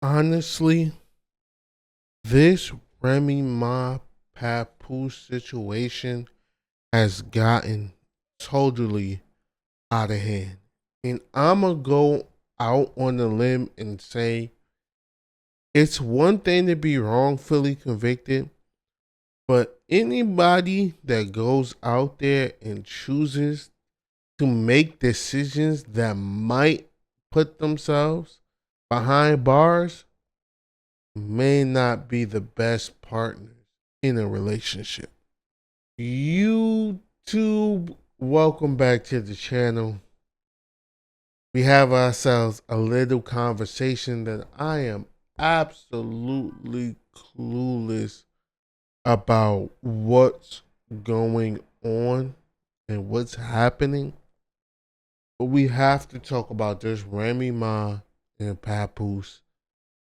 Honestly, this Remy Ma Papoose situation has gotten totally out of hand. And I'm going to go out on the limb and say it's one thing to be wrongfully convicted, but anybody that goes out there and chooses to make decisions that might put themselves behind bars may not be the best partners in a relationship. YouTube, welcome back to the channel. We have ourselves a little conversation that I am absolutely clueless about what's going on and what's happening. But we have to talk about this Remy Ma and Papoose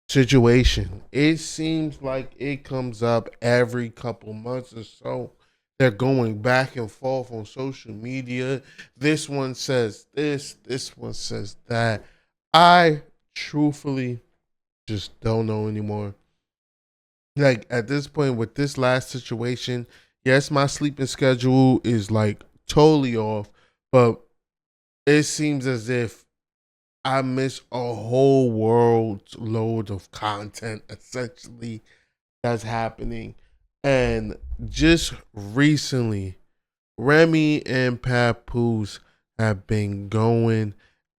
situation. It seems like it comes up every couple months or so. They're going back and forth on social media. This one says this one says that. I truthfully just don't know anymore. Like at this point with this last situation, yes, my sleeping schedule is like totally off, but it seems as if I miss a whole world's load of content essentially that's happening. And just recently, Remy and Papoose have been going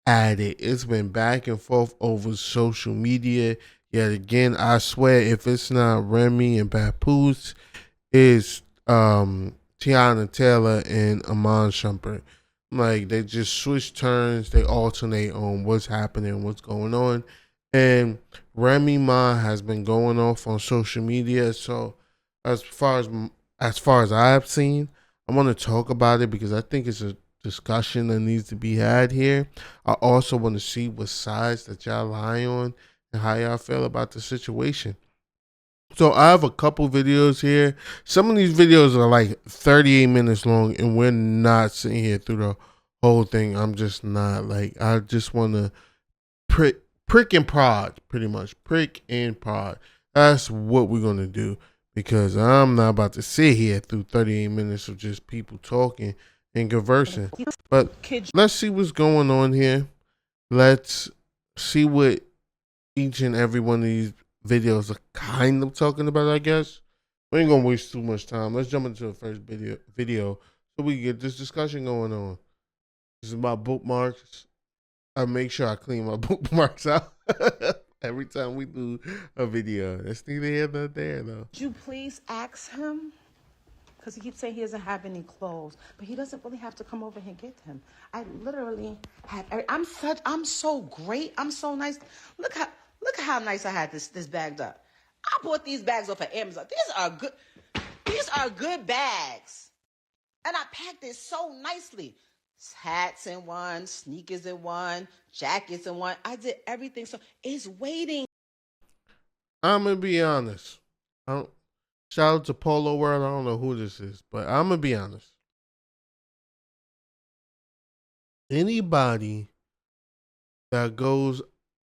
at it. It's been back and forth over social media. Yet again, I swear if it's not Remy and Papoose, it's Tiana Taylor and Amon Shumpert. Like they just switch turns, they alternate on what's happening, what's going on. And Remy Ma has been going off on social media. So as far as I've seen, I want to talk about it because I think it's a discussion that needs to be had here. I also want to see what sides that y'all lie on and how y'all feel about the situation. So I have a couple videos here. Some of these videos are like 38 minutes long, and we're not sitting here through the whole thing. I'm just not like I just want to prick and prod, pretty much prick and prod. That's what we're gonna do because I'm not about to sit here through 38 minutes of just people talking and conversing. But let's see what's going on here. Let's see what each and every one of these videos are kind of talking about, I guess. We ain't gonna waste too much time. Let's jump into the first video so we can get this discussion going on. This is about bookmarks. I make sure I clean my bookmarks out every time we do a video. That's neither here nor there though. Would you please ask him? Because he keeps saying he doesn't have any clothes, but he doesn't really have to come over here and get them. I literally have. I'm so great. I'm so nice. Look how nice I had this bagged up. I bought these bags off of Amazon. These are good. These are good bags, and I packed it so nicely. Hats in one, sneakers in one, jackets in one. I did everything, so it's waiting. I'm gonna be honest. I don't, shout out to Polo World. I don't know who this is, but I'm gonna be honest. Anybody that goes,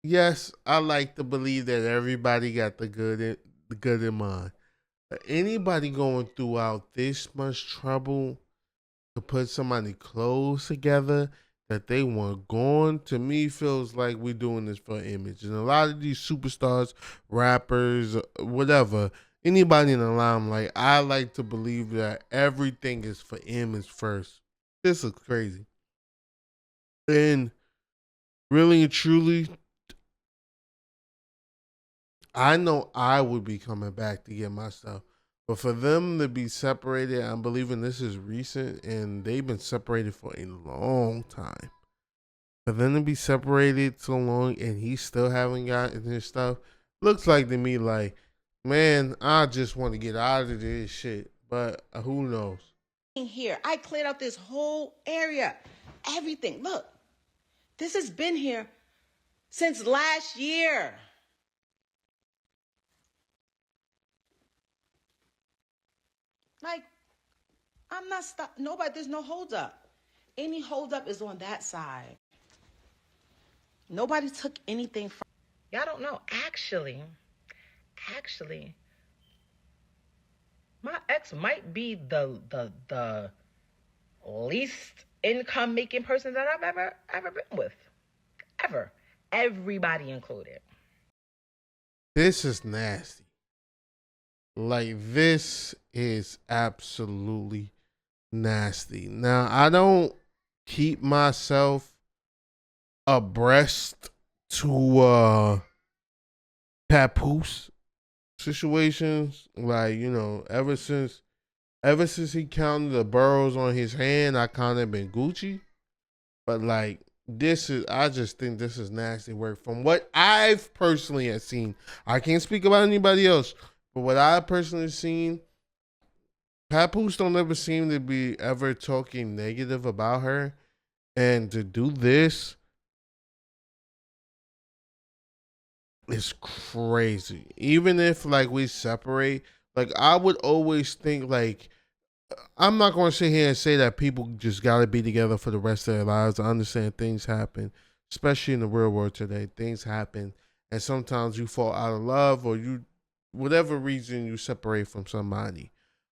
yes, I like to believe that everybody got the good in mind. But anybody going throughout this much trouble to put somebody clothes together that they want gone, to me feels like we're doing this for image. And a lot of these superstars, rappers, whatever, anybody in the limelight, I like to believe that everything is for image first. This looks crazy. And really and truly, I know I would be coming back to get my stuff. But for them to be separated, I'm believing this is recent and they've been separated for a long time. For them to be separated so long and he still haven't gotten his stuff, looks like to me like, man, I just want to get out of this shit. But who knows? Here, I cleared out this whole area. Everything. Look, this has been here since last year. Like, I'm not stuck. Nobody, there's no hold up. Any hold up is on that side. Nobody took anything from. Y'all don't know. Actually, my ex might be the least income making person that I've ever been with. Ever. Everybody included. This is nasty. Like, this is absolutely nasty. Now, I don't keep myself abreast to Papoose situations. Like, you know, ever since he counted the burrows on his hand, I kind of been Gucci. But like, I just think this is nasty work. From what I've personally have seen, I can't speak about anybody else, but what I personally seen, Papoose don't ever seem to be ever talking negative about her, and to do this is crazy. Even if like we separate, like I would always think like I'm not going to sit here and say that people just got to be together for the rest of their lives. I understand things happen, especially in the real world today. Things happen, and sometimes you fall out of love, or whatever reason, you separate from somebody.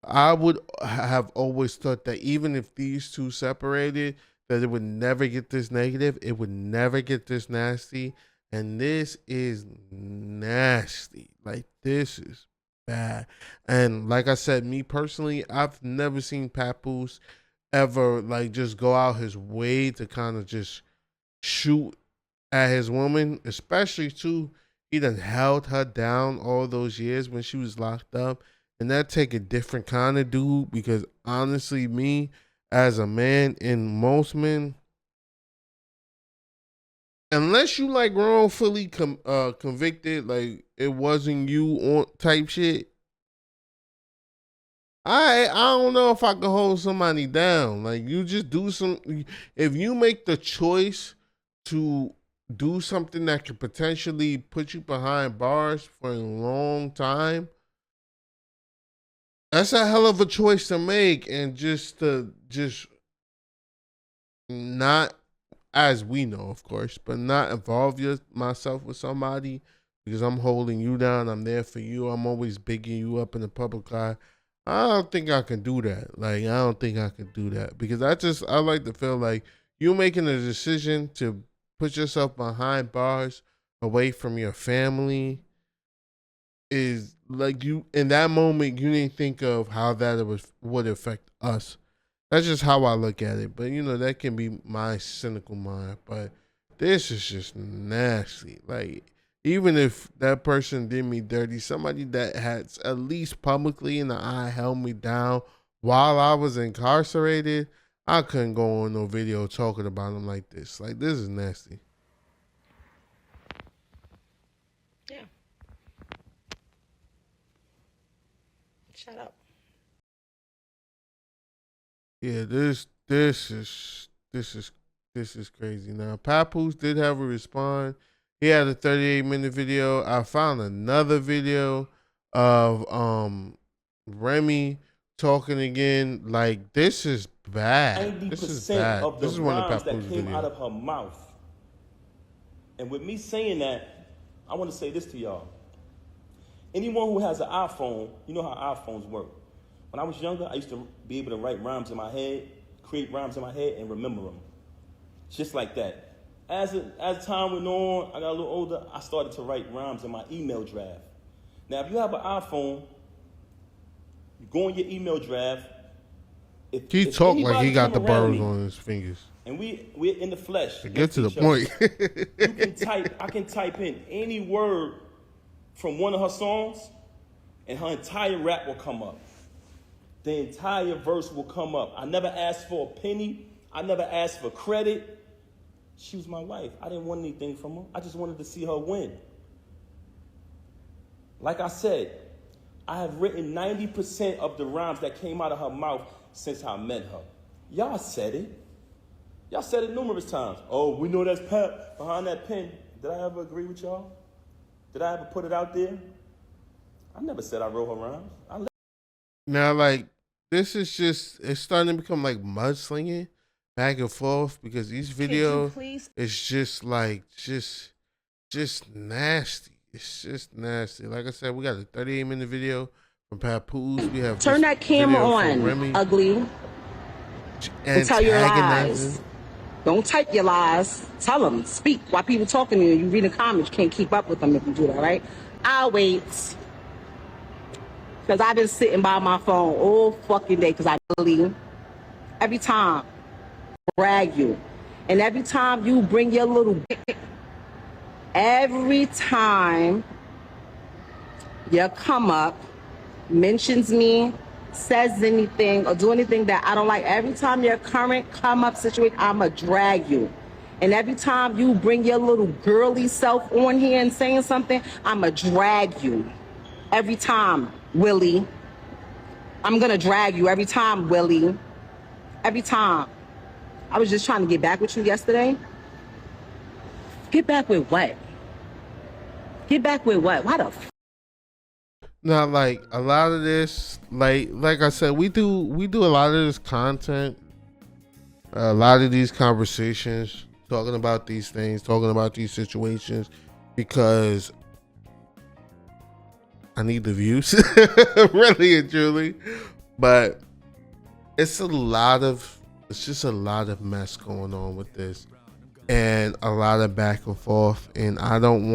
I would have always thought that even if these two separated, that it would never get this negative. It would never get this nasty, and this is nasty. Like, this is bad. And like I said, me personally, I've never seen Papoose ever like just go out his way to kind of just shoot at his woman, especially too. He done held her down all those years when she was locked up. And that take a different kind of dude, because honestly, me as a man, and most men, unless you like wrongfully convicted, like it wasn't you on type shit, I don't know if I can hold somebody down. Like, you just do some. If you make the choice to do something that could potentially put you behind bars for a long time, that's a hell of a choice to make. And just not, as we know, of course, but not involve myself with somebody because I'm holding you down. I'm there for you. I'm always bigging you up in the public eye. I don't think I can do that. Like, I don't think I can do that, because I like to feel like you making a decision to put yourself behind bars away from your family is like, you in that moment you didn't think of how that would affect us. That's just how I look at it. But you know, that can be my cynical mind. But this is just nasty. Like, even if that person did me dirty, somebody that has at least publicly in the eye held me down while I was incarcerated, I couldn't go on no video talking about them like this. Like, this is nasty. Yeah. Shut up. Yeah, this is crazy. Now, Papoose did have a response. He had a 38-minute video. I found another video of Remy talking again. Like, this is bad. This is 90% bad. of the This is one of rhymes Papoose that came out videos. of her mouth. And with me saying that, I want to say this to y'all. Anyone who has an iPhone, you know how iPhones work. When I was younger, I used to be able to write rhymes in my head, create rhymes in my head, and remember them. Just like that. As time went on, I got a little older, I started to write rhymes in my email draft. Now, if you have an iPhone, you go in your email draft. He If talked like he anybody got come the around burrs me on his fingers. and we're in the flesh, To get to the next to each point. other, I can type in any word from one of her songs, and her entire rap will come up. The entire verse will come up. I never asked for a penny. I never asked for credit. She was my wife. I didn't want anything from her. I just wanted to see her win. Like I said, I have written 90% of the rhymes that came out of her mouth since I met her. Y'all said it. Y'all said it numerous times. Oh, we know that's Pep behind that pen. Did I ever agree with y'all? Did I ever put it out there? I never said I wrote her rhymes. Now, like, this is just, it's starting to become like mudslinging back and forth, because each Could you video please? is just like, just nasty. It's just nasty. Like I said, we got a 38-minute video from Papoose. We have Turn that camera on, Remy, ugly, and tell your lies. Don't type your lies. Tell them. Speak. While people talking to you, you reading comments, you can't keep up with them if you do that, right? I'll wait. Because I've been sitting by my phone all fucking day because I believe every time drag you. And every time you bring your little every time you come up, mentions me, says anything or do anything that I don't like, every time your current come up situation, I'ma drag you. And every time you bring your little girly self on here and saying something, I'ma drag you. Every time, Willie. I'm gonna drag you every time, Willie. Every time. I was just trying to get back with you yesterday. Get back with what? Get back with what? Why the Now, like a lot of this, like I said, we do a lot of this content, a lot of these conversations, talking about these things, talking about these situations, because I need the views, really and truly. But it's just a lot of mess going on with this, and a lot of back and forth. And I don't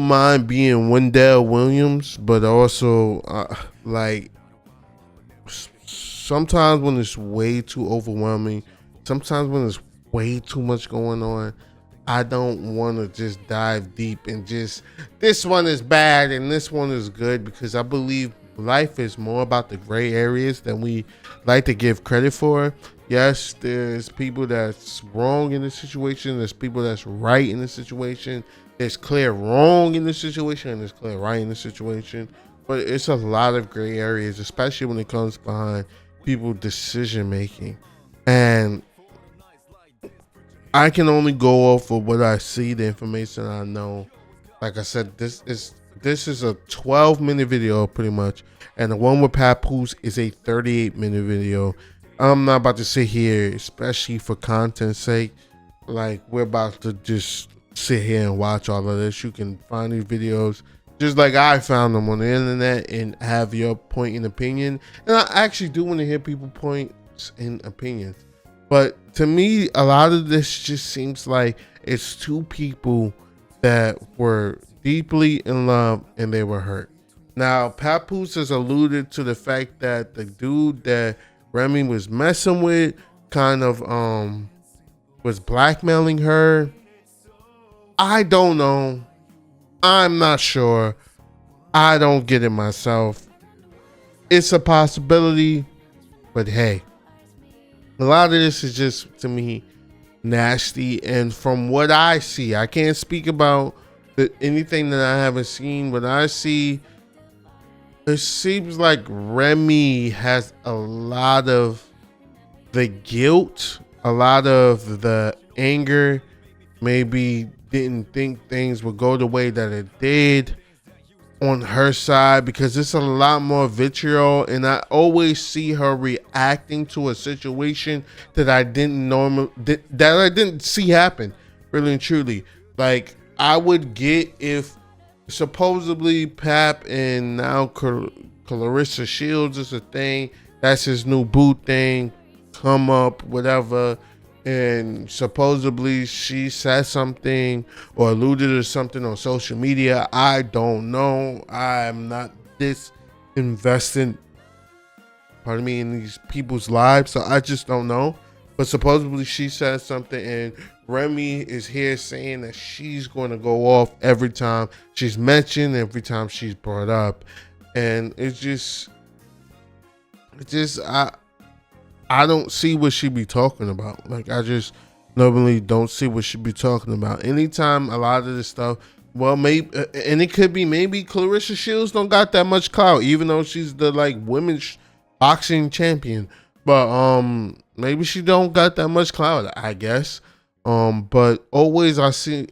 mind being Wendell Williams, but also like sometimes when it's way too overwhelming, sometimes when there's way too much going on, I don't want to just dive deep and just this one is bad and this one is good, because I believe life is more about the gray areas than we like to give credit for. Yes, there's people that's wrong in the situation. There's people that's right in the situation. There's clear wrong in the situation and there's clear right in the situation. But it's a lot of gray areas, especially when it comes behind people's decision making. And I can only go off of what I see, the information I know. Like I said, this is a 12-minute video pretty much, and the one with Papoose is a 38-minute video. I'm not about to sit here, especially for content's sake, like we're about to just sit here and watch all of this. You can find these videos just like I found them on the internet and have your point and opinion. And I actually do want to hear people's points and opinions. But to me, a lot of this just seems like it's two people that were deeply in love and they were hurt. Now, Papoose has alluded to the fact that the dude that Remy was messing with kind of was blackmailing her. I don't know. I'm not sure. I don't get it myself. It's a possibility, but hey. A lot of this is just, to me, nasty. And from what I see, I can't speak about anything that I haven't seen. What I see, it seems like Remy has a lot of the guilt, a lot of the anger, maybe didn't think things would go the way that it did on her side, because it's a lot more vitriol, and I always see her reacting to a situation that I didn't see happen, really and truly. Like, I would get if supposedly Pap and now Clarissa Shields is a thing, that's his new boo thing, come up, whatever, and supposedly she said something or alluded to something on social media. I don't know. I'm not this invested, pardon me, in these people's lives, so I just don't know. But supposedly she said something, and Remy is here saying that she's going to go off every time she's mentioned, every time she's brought up. And it's just I don't see what she be talking about. Like, I just normally don't see what she be talking about. Anytime a lot of this stuff, well, maybe, and it could be maybe Clarissa Shields don't got that much clout, even though she's the like women's boxing champion. But maybe she don't got that much clout, I guess. But always I see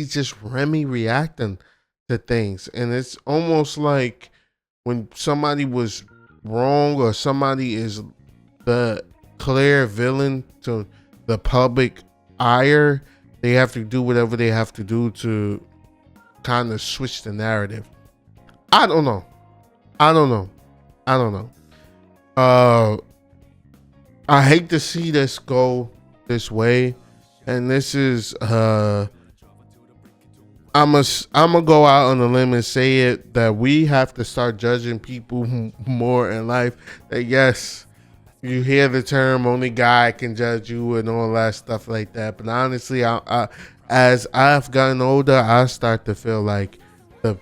just Remy reacting to things, and it's almost like when somebody was wrong or somebody is the clear villain to the public ire, they have to do whatever they have to do to kind of switch the narrative. I don't know. I don't know. I don't know. I hate to see this go this way, and this is I'm gonna go out on a limb and say it that we have to start judging people more in life. That yes, you hear the term "only God can judge you" and all that stuff like that. But honestly, as I've gotten older, I start to feel like the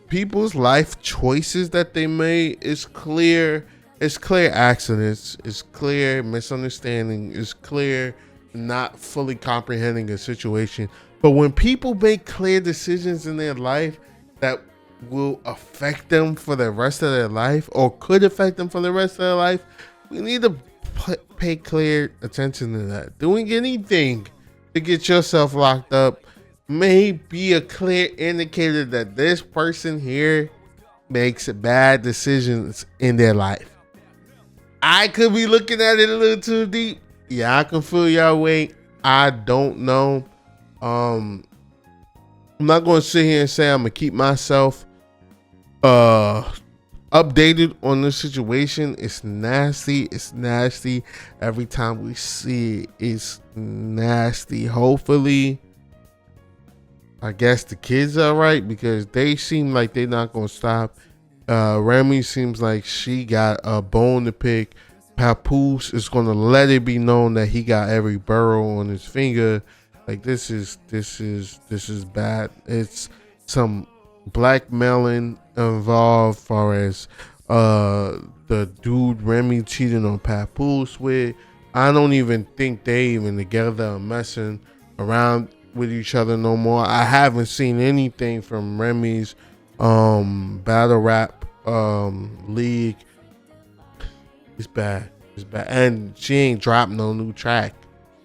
people's life choices that they made is clear. It's clear accidents. It's clear misunderstanding. It's clear not fully comprehending a situation. But when people make clear decisions in their life that will affect them for the rest of their life or could affect them for the rest of their life, we need to pay clear attention to that. Doing anything to get yourself locked up may be a clear indicator that this person here makes bad decisions in their life. I could be looking at it a little too deep. Yeah, I can feel your way. I don't know. I'm not going to sit here and say I'm going to keep myself updated on this situation. It's nasty. It's nasty. Every time we see it, it's nasty. Hopefully, I guess the kids are right because they seem like they're not going to stop. Remy seems like she got a bone to pick. Papoose is going to let it be known that he got every burrow on his finger. Like this is bad. It's some blackmailing involved, far as the dude Remy cheating on Papoose with. I don't even think they even together are messing around with each other no more. I haven't seen anything from Remy's battle rap league. It's bad. It's bad. And she ain't dropped no new track.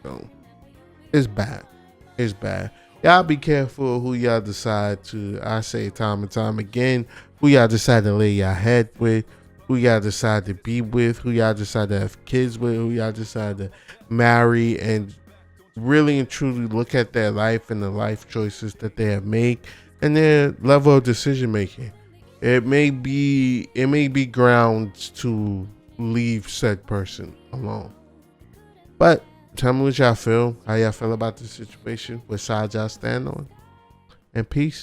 So it's bad. It's bad. Y'all be careful who y'all decide to, I say time and time again, who y'all decide to lay your head with, who y'all decide to be with, who y'all decide to have kids with, who y'all decide to marry, and really and truly look at their life and the life choices that they have made and their level of decision making. It may be grounds to leave said person alone. But tell me what y'all feel, how y'all feel about this situation, what side y'all stand on, and peace.